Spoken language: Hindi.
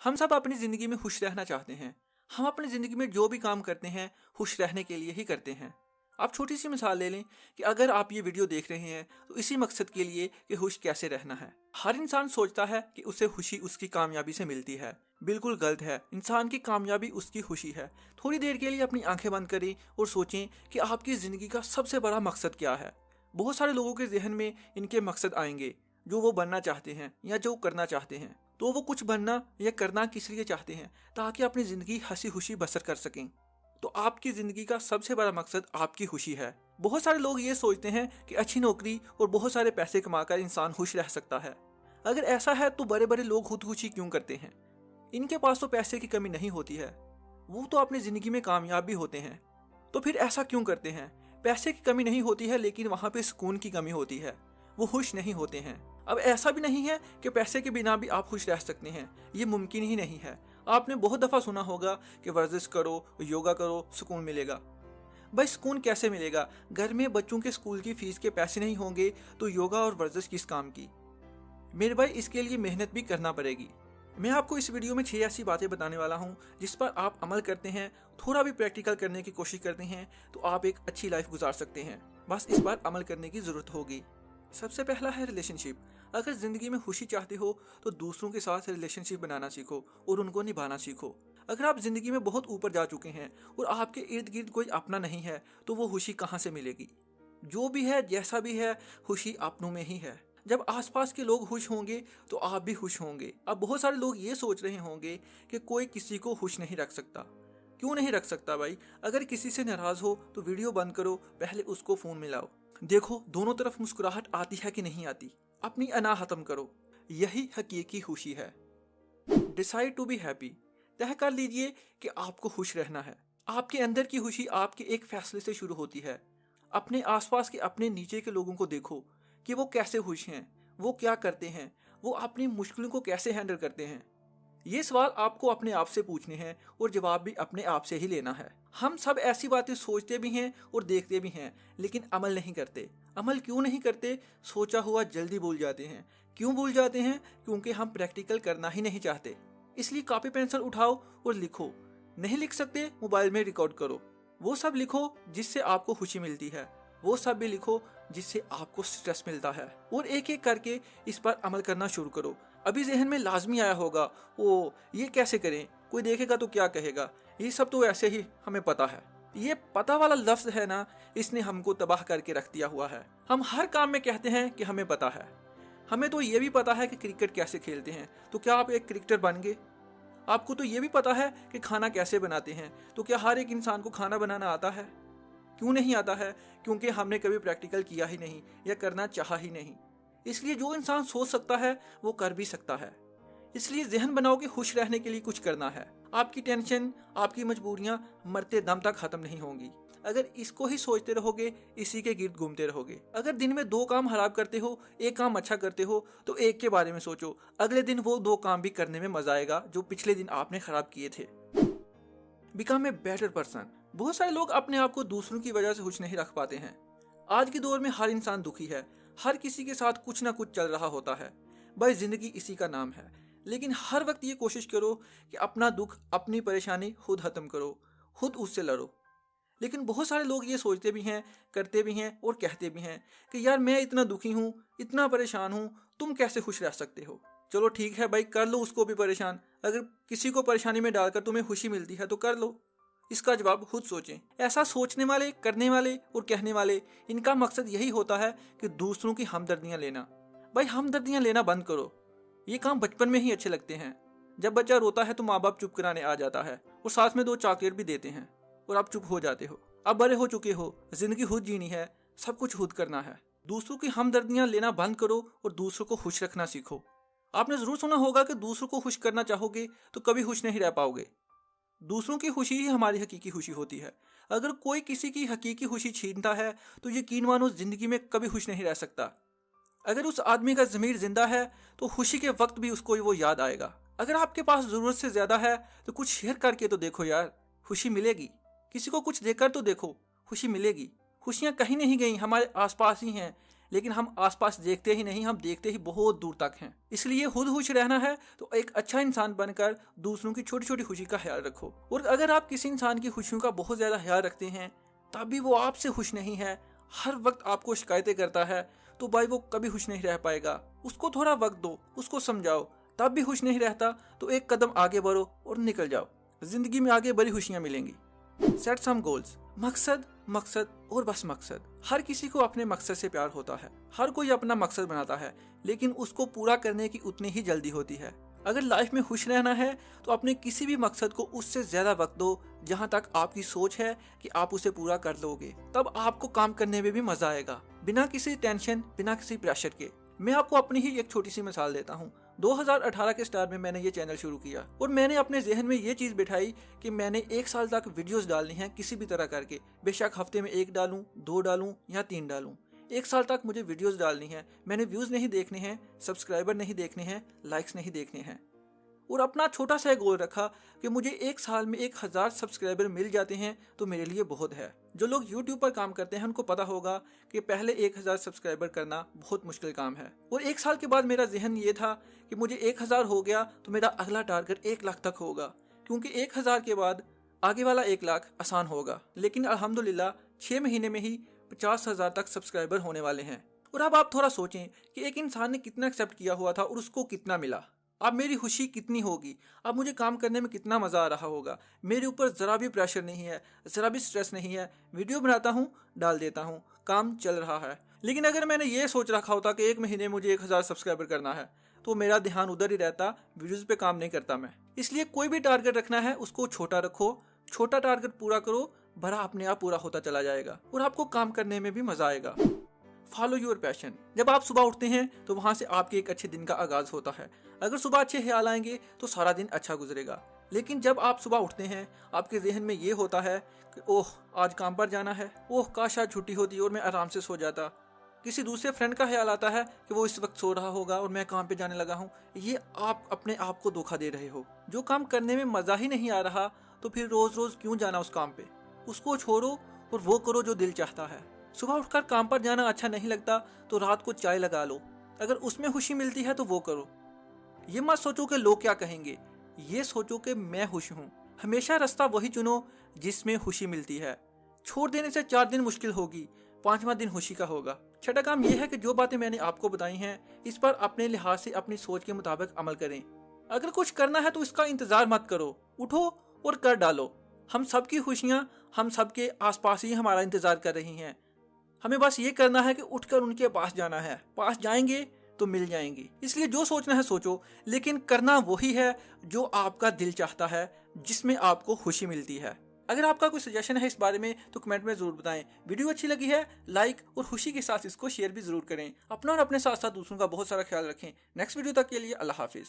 हम सब अपनी ज़िंदगी में खुश रहना चाहते हैं। हम अपनी ज़िंदगी में जो भी काम करते हैं खुश रहने के लिए ही करते हैं। आप छोटी सी मिसाल ले लें कि अगर आप ये वीडियो देख रहे हैं तो इसी मकसद के लिए कि खुश कैसे रहना है। हर इंसान सोचता है कि उसे खुशी उसकी कामयाबी से मिलती है। बिल्कुल गलत है। इंसान की कामयाबी उसकी खुशी है। थोड़ी देर के लिए अपनी आंखें बंद करें और सोचें कि आपकी ज़िंदगी का सबसे बड़ा मकसद क्या है। बहुत सारे लोगों के जहन में इनके मकसद आएंगे जो वो बनना चाहते हैं या जो करना चाहते हैं। तो वो कुछ बनना या करना किस लिए चाहते हैं? ताकि अपनी ज़िंदगी हंसी खुशी बसर कर सकें। तो आपकी ज़िंदगी का सबसे बड़ा मकसद आपकी खुशी है। बहुत सारे लोग ये सोचते हैं कि अच्छी नौकरी और बहुत सारे पैसे कमाकर इंसान खुश रह सकता है। अगर ऐसा है तो बड़े बड़े लोग खुदकुशी क्यों करते हैं? इनके पास तो पैसे की कमी नहीं होती है। वो तो अपनी ज़िंदगी में कामयाब भी होते हैं। तो फिर ऐसा क्यों करते हैं? पैसे की कमी नहीं होती है लेकिन वहाँ पे सुकून की कमी होती है। वो खुश नहीं होते हैं। अब ऐसा भी नहीं है कि पैसे के बिना भी आप खुश रह सकते हैं। ये मुमकिन ही नहीं है। आपने बहुत दफ़ा सुना होगा कि वर्जिश करो, योगा करो, सुकून मिलेगा। भाई सुकून कैसे मिलेगा? घर में बच्चों के स्कूल की फीस के पैसे नहीं होंगे तो योगा और वर्जिश किस काम की? मेरे भाई इसके लिए मेहनत भी करना पड़ेगी। मैं आपको इस वीडियो में 6 ऐसी बातें बताने वाला हूँ जिस पर आप अमल करते हैं, थोड़ा भी प्रैक्टिकल करने की कोशिश करते हैं तो आप एक अच्छी लाइफ गुजार सकते हैं। बस इस बार अमल करने की ज़रूरत होगी। सबसे पहला है रिलेशनशिप। अगर ज़िंदगी में खुशी चाहते हो तो दूसरों के साथ रिलेशनशिप बनाना सीखो और उनको निभाना सीखो। अगर आप ज़िंदगी में बहुत ऊपर जा चुके हैं और आपके इर्द गिर्द कोई अपना नहीं है तो वो खुशी कहाँ से मिलेगी? जो भी है जैसा भी है, खुशी अपनों में ही है। जब आसपास के लोग खुश होंगे तो आप भी खुश होंगे। अब बहुत सारे लोग ये सोच रहे होंगे कि कोई किसी को खुश नहीं रख सकता। क्यों नहीं रख सकता भाई? अगर किसी से नाराज़ हो तो वीडियो बंद करो, पहले उसको फ़ोन मिलाओ, देखो दोनों तरफ मुस्कुराहट आती है कि नहीं आती। अपनी अना खत्म करो। यही हकीकी खुशी है। Decide to be happy. तय कर लीजिए कि आपको खुश रहना है। आपके अंदर की खुशी आपके एक फैसले से शुरू होती है। अपने आसपास के अपने नीचे के लोगों को देखो कि वो कैसे खुश हैं, वो क्या करते हैं, वो अपनी मुश्किलों को कैसे हैंडल करते हैं। ये सवाल आपको अपने आप से पूछने हैं और जवाब भी अपने आप से ही लेना है। हम सब ऐसी बातें सोचते भी हैं और देखते भी हैं लेकिन अमल नहीं करते। अमल क्यों नहीं करते? सोचा हुआ जल्दी भूल जाते हैं। क्यों भूल जाते हैं? क्योंकि हम प्रैक्टिकल करना ही नहीं चाहते। इसलिए कॉपी पेंसिल उठाओ और लिखो। नहीं लिख सकते, मोबाइल में रिकॉर्ड करो। वो सब लिखो जिससे आपको खुशी मिलती है, वो सब भी लिखो जिससे आपको स्ट्रेस मिलता है। और एक एक करके इस पर अमल करना शुरू करो। अभी जहन में लाजमी आया होगा, ओ ये कैसे करें, कोई देखेगा तो क्या कहेगा, ये सब तो ऐसे ही हमें पता है। ये पता वाला लफ्ज है ना, इसने हमको तबाह करके रख दिया हुआ है। हम हर काम में कहते हैं कि हमें पता है। हमें तो ये भी पता है कि क्रिकेट कैसे खेलते हैं, तो क्या आप एक क्रिकेटर बन गए? आपको तो ये भी पता है कि खाना कैसे बनाते हैं, तो क्या हर एक इंसान को खाना बनाना आता है? क्यों नहीं आता है? क्योंकि हमने कभी प्रैक्टिकल किया ही नहीं या करना चाहा ही नहीं। इसलिए जो इंसान सोच सकता है वो कर भी सकता है। इसलिए जहन बनाओ कि खुश रहने के लिए कुछ करना है। आपकी टेंशन, आपकी मजबूरियां मरते दम तक खत्म नहीं होंगी। अगर इसको ही सोचते रहोगे, इसी के गिर्द घूमते रहोगे। अगर दिन में 2 काम खराब करते हो, एक काम अच्छा करते हो तो एक के बारे में सोचो। अगले दिन वो 2 काम भी करने में मजा आएगा जो पिछले दिन आपने खराब किए थे। Become a better person. बहुत सारे लोग अपने आप को दूसरों की वजह से खुश नहीं रख पाते हैं। आज के दौर में हर इंसान दुखी है। हर किसी के साथ कुछ ना कुछ चल रहा होता है। भाई जिंदगी इसी का नाम है। लेकिन हर वक्त ये कोशिश करो कि अपना दुख, अपनी परेशानी खुद खत्म करो, खुद उससे लड़ो। लेकिन बहुत सारे लोग ये सोचते भी हैं, करते भी हैं और कहते भी हैं कि यार मैं इतना दुखी हूँ, इतना परेशान हूँ, तुम कैसे खुश रह सकते हो? चलो ठीक है भाई, कर लो उसको भी परेशान। अगर किसी को परेशानी में डालकर तुम्हें खुशी मिलती है तो कर लो। इसका जवाब खुद सोचें। ऐसा सोचने वाले, करने वाले और कहने वाले, इनका मकसद यही होता है कि दूसरों की हमदर्दियां लेना। भाई हमदर्दियां लेना बंद करो। ये काम बचपन में ही अच्छे लगते हैं। जब बच्चा रोता है तो माँ बाप चुप कराने आ जाता है और साथ में 2 चॉकलेट भी देते हैं और आप चुप हो जाते हो। अब बड़े हो चुके हो, जिंदगी खुद जीनी है, सब कुछ खुद करना है। दूसरों की हमदर्दियां लेना बंद करो और दूसरों को खुश रखना सीखो। आपने जरूर सुना होगा कि दूसरों को खुश करना चाहोगे तो कभी खुश नहीं रह पाओगे। दूसरों की खुशी ही हमारी हकीकी खुशी होती है। अगर कोई किसी की हकीकी खुशी छीनता है तो यकीन मानो जिंदगी में कभी खुश नहीं रह सकता। अगर उस आदमी का ज़मीर जिंदा है तो खुशी के वक्त भी उसको वो याद आएगा। अगर आपके पास ज़रूरत से ज़्यादा है तो कुछ शेयर करके तो देखो यार, खुशी मिलेगी। किसी को कुछ देकर तो देखो, खुशी मिलेगी। खुशियाँ कहीं नहीं गई, हमारे आसपास ही हैं, लेकिन हम आसपास देखते ही नहीं, हम देखते ही बहुत दूर तक हैं। इसलिए खुद खुश रहना है तो एक अच्छा इंसान बनकर दूसरों की छोटी छोटी खुशी का ख्याल रखो। और अगर आप किसी इंसान की खुशियों का बहुत ज्यादा ख्याल रखते हैं तब भी वो आपसे खुश नहीं है, हर वक्त आपको शिकायतें करता है, तो भाई वो कभी खुश नहीं रह पाएगा। उसको थोड़ा वक्त दो, उसको समझाओ, तब भी खुश नहीं रहता तो एक कदम आगे बढ़ो और निकल जाओ। जिंदगी में आगे बड़ी खुशियां मिलेंगी। Set some goals. मकसद मकसद और बस मकसद। हर किसी को अपने मकसद से प्यार होता है, हर कोई अपना मकसद बनाता है, लेकिन उसको पूरा करने की उतनी ही जल्दी होती है। अगर लाइफ में खुश रहना है तो अपने किसी भी मकसद को उससे ज्यादा वक्त दो जहां तक आपकी सोच है कि आप उसे पूरा कर लोगे। तब आपको काम करने में भी मजा आएगा, बिना किसी टेंशन, बिना किसी प्रेशर के। मैं आपको अपनी ही एक छोटी सी मिसाल देता हूँ। 2018 के स्टार्ट में मैंने ये चैनल शुरू किया और मैंने अपने जहन में ये चीज बिठाई कि मैंने 1 साल तक वीडियोस डालनी है किसी भी तरह करके। बेशक हफ्ते में 1 डालूं, 2 डालूं या 3 डालूं, 1 साल तक मुझे वीडियोस डालनी है। मैंने व्यूज नहीं देखने हैं, सब्सक्राइबर नहीं देखने हैं, लाइक्स नहीं देखने हैं। और अपना छोटा सा गोल रखा कि मुझे 1 साल में 1000 सब्सक्राइबर मिल जाते हैं तो मेरे लिए बहुत है। जो लोग YouTube पर काम करते हैं उनको पता होगा कि पहले 1000 सब्सक्राइबर करना बहुत मुश्किल काम है। और 1 साल के बाद मेरा जहन ये था कि मुझे 1000 हो गया तो मेरा अगला टारगेट 1 लाख तक होगा, क्योंकि 1000 के बाद आगे वाला 1 लाख आसान होगा। लेकिन अल्हम्दुलिल्लाह 6 महीने में ही 50,000 तक सब्सक्राइबर होने वाले हैं। और अब आप थोड़ा सोचें कि एक इंसान ने कितना एक्सेप्ट किया हुआ था और उसको कितना मिला। अब मेरी खुशी कितनी होगी, अब मुझे काम करने में कितना मजा आ रहा होगा। मेरे ऊपर जरा भी प्रेशर नहीं है, जरा भी स्ट्रेस नहीं है। वीडियो बनाता हूँ, डाल देता हूँ, काम चल रहा है। लेकिन अगर मैंने ये सोच रखा होता कि 1 महीने मुझे 1000 सब्सक्राइबर करना है तो मेरा ध्यान उधर ही रहता, वीडियोज पे काम नहीं करता मैं। इसलिए कोई भी टारगेट रखना है उसको छोटा रखो, छोटा टारगेट पूरा करो, बड़ा अपने आप पूरा होता चला जाएगा और आपको काम करने में भी मजा आएगा। Follow your passion. जब आप सुबह उठते हैं तो वहां से आपके एक अच्छे दिन का आगाज होता है। अगर सुबह अच्छे ख्याल आएंगे तो सारा दिन अच्छा गुजरेगा। लेकिन जब आप सुबह उठते हैं आपके जहन में ये होता है कि ओह आज काम पर जाना है, ओह काश आज छुट्टी होती और मैं आराम से सो जाता। किसी दूसरे फ्रेंड का ख्याल आता है कि वो इस वक्त सो रहा होगा और मैं काम पे जाने लगा हूँ। ये आप अपने आप को धोखा दे रहे हो। जो काम करने में मजा ही नहीं आ रहा तो फिर रोज रोज क्यों जाना उस काम पे। उसको छोड़ो और वो करो जो दिल चाहता है। सुबह उठकर काम पर जाना अच्छा नहीं लगता तो रात को चाय लगा लो, अगर उसमें खुशी मिलती है तो वो करो। ये मत सोचो कि लोग क्या कहेंगे, ये सोचो कि मैं खुश हूँ। हमेशा रास्ता वही चुनो जिसमें खुशी मिलती है। छोड़ देने से 4 दिन मुश्किल होगी, 5वां दिन खुशी का होगा। छठा काम यह है कि जो बातें मैंने आपको बताई हैं इस पर अपने लिहाज से अपनी सोच के मुताबिक अमल करें। अगर कुछ करना है तो इसका इंतजार मत करो, उठो और कर डालो। हम सबकी खुशियां हम सबके आसपास ही हमारा इंतजार कर रही हैं। हमें बस ये करना है कि उठकर उनके पास जाना है, पास जाएंगे तो मिल जाएंगी। इसलिए जो सोचना है सोचो, लेकिन करना वही है जो आपका दिल चाहता है, जिसमें आपको खुशी मिलती है। अगर आपका कोई सजेशन है इस बारे में तो कमेंट में जरूर बताएं। वीडियो अच्छी लगी है लाइक और खुशी के साथ इसको शेयर भी जरूर करें। अपना और अपने साथ साथ दूसरों का बहुत सारा ख्याल रखें। नेक्स्ट वीडियो तक के लिए अल्लाह हाफिज।